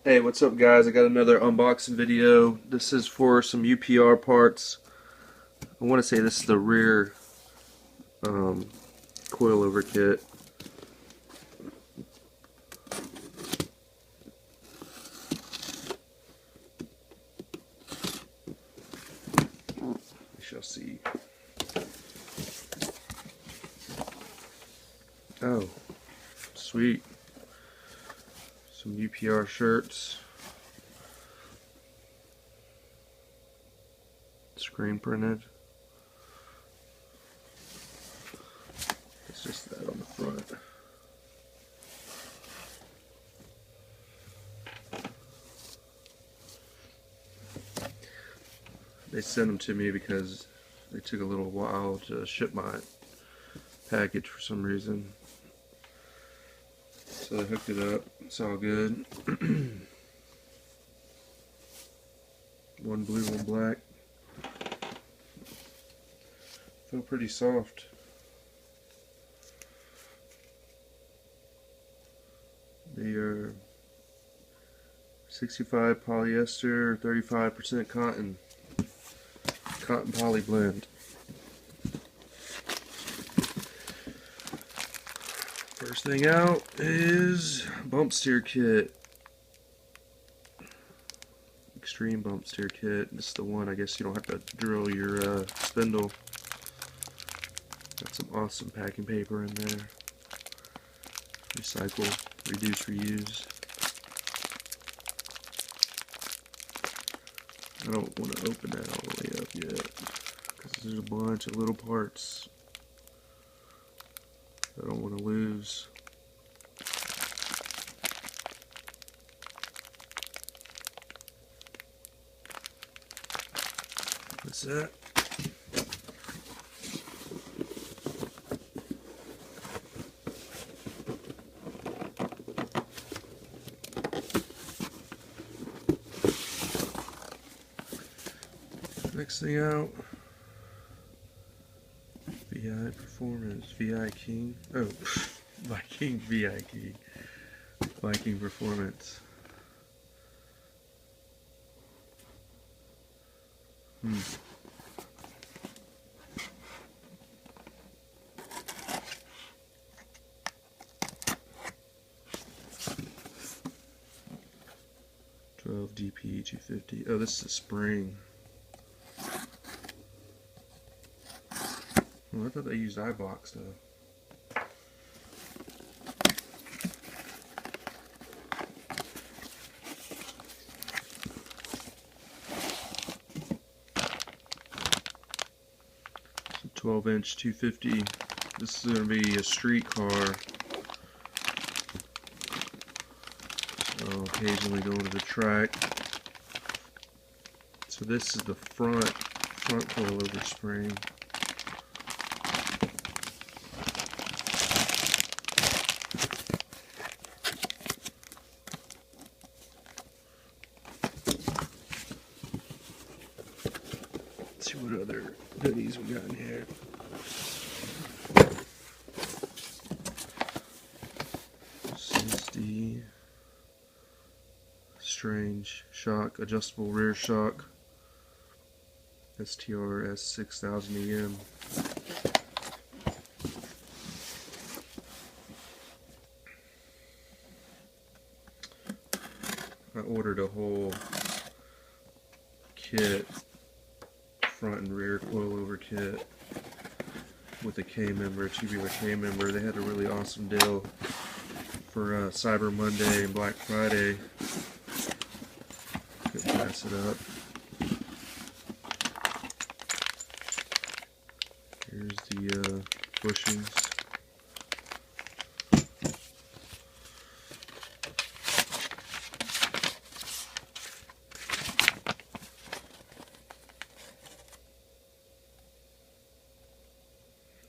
Hey, what's up guys? I got another unboxing video. This is for some UPR parts. I want to say this is the rear um, coilover kit. We shall see. Oh, sweet. Some UPR shirts. Screen printed. It's just that on the front. They sent them to me because they took a little while to ship my package for some reason. So I hooked it up. It's all good. One blue, one black. Feel pretty soft. They are 65 polyester, 35% cotton. Cotton poly blend. First thing out is bump steer kit. Extreme bump steer kit. This is the one I guess you don't have to drill your spindle. Got some awesome packing paper in there. Recycle, reduce, reuse. I don't want to open that all the way up yet because there's a bunch of little parts I don't want to lose. What's that? Next thing out, VI Performance, VI King, oh, Viking, VI King, Viking Performance. 12 DP 250. Oh, this is a spring. Oh, I thought they used iBox though. So 12-inch 250. This is going to be a street car. So occasionally going to the track. So this is the front coilover spring. Let's see what other goodies we got in here. The strange shock, adjustable rear shock, STRS 6000 EM. I ordered a whole kit, front and rear coilover kit with a K-member, tubular K-member. They had a really awesome deal for Cyber Monday and Black Friday. Couldn't pass it up. Here's the bushings.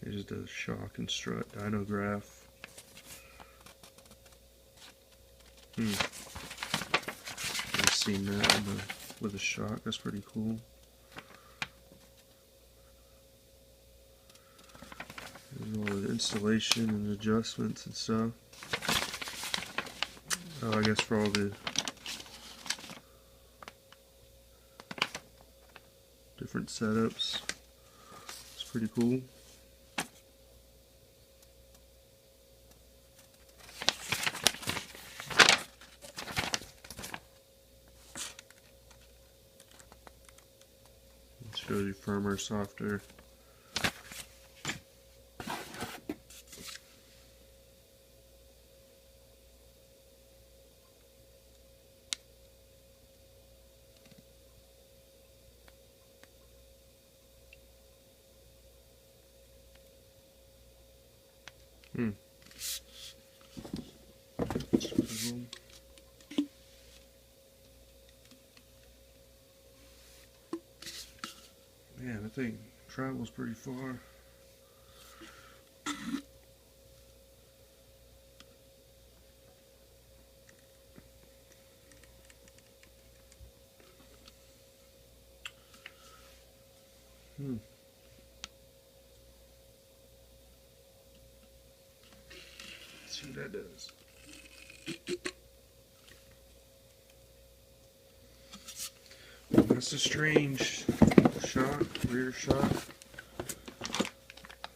Here's the shock and strut dynograph. I've seen that with a shock. That's pretty cool. There's all the installation and adjustments and stuff. Oh, I guess for all the different setups. It's pretty cool. It shows you firmer, softer. Man, that thing travels pretty far. Let's see what that does. That's a strange shock, rear shock,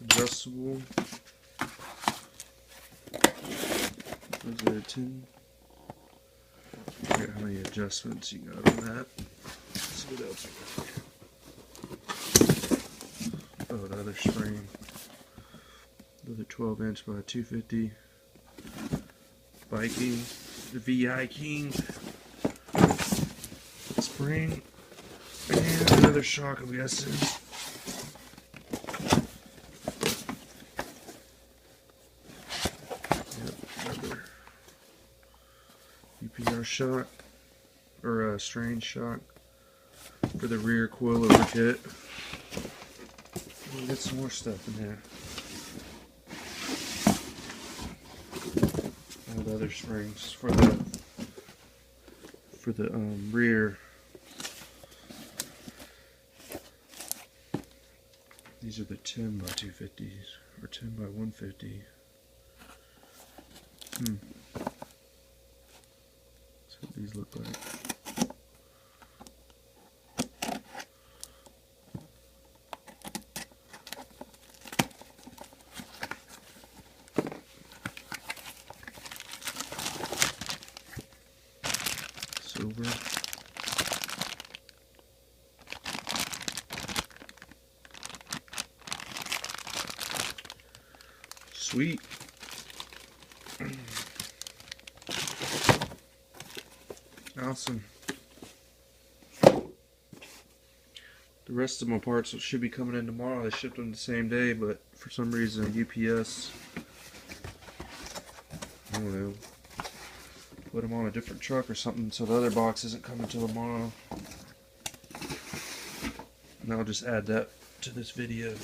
adjustable. Was it a 10? I forget how many adjustments you got on that. Let's see what else we got here. Oh, another spring. Another 12-inch by 250. Viking, the VI King. Spring. And another shock, I'm guessing. Yep, another UPR shock, or a strange shock for the rear coilover kit. We'll get some more stuff in there. All the other springs for the rear. These are the 10 by 250s, or 10 by 150. That's what these look like. Silver. Sweet. Awesome. The rest of my parts should be coming in tomorrow. They shipped them the same day, but for some reason UPS, I don't know, put them on a different truck or something, so the other box isn't coming till tomorrow. And I'll just add that to this video.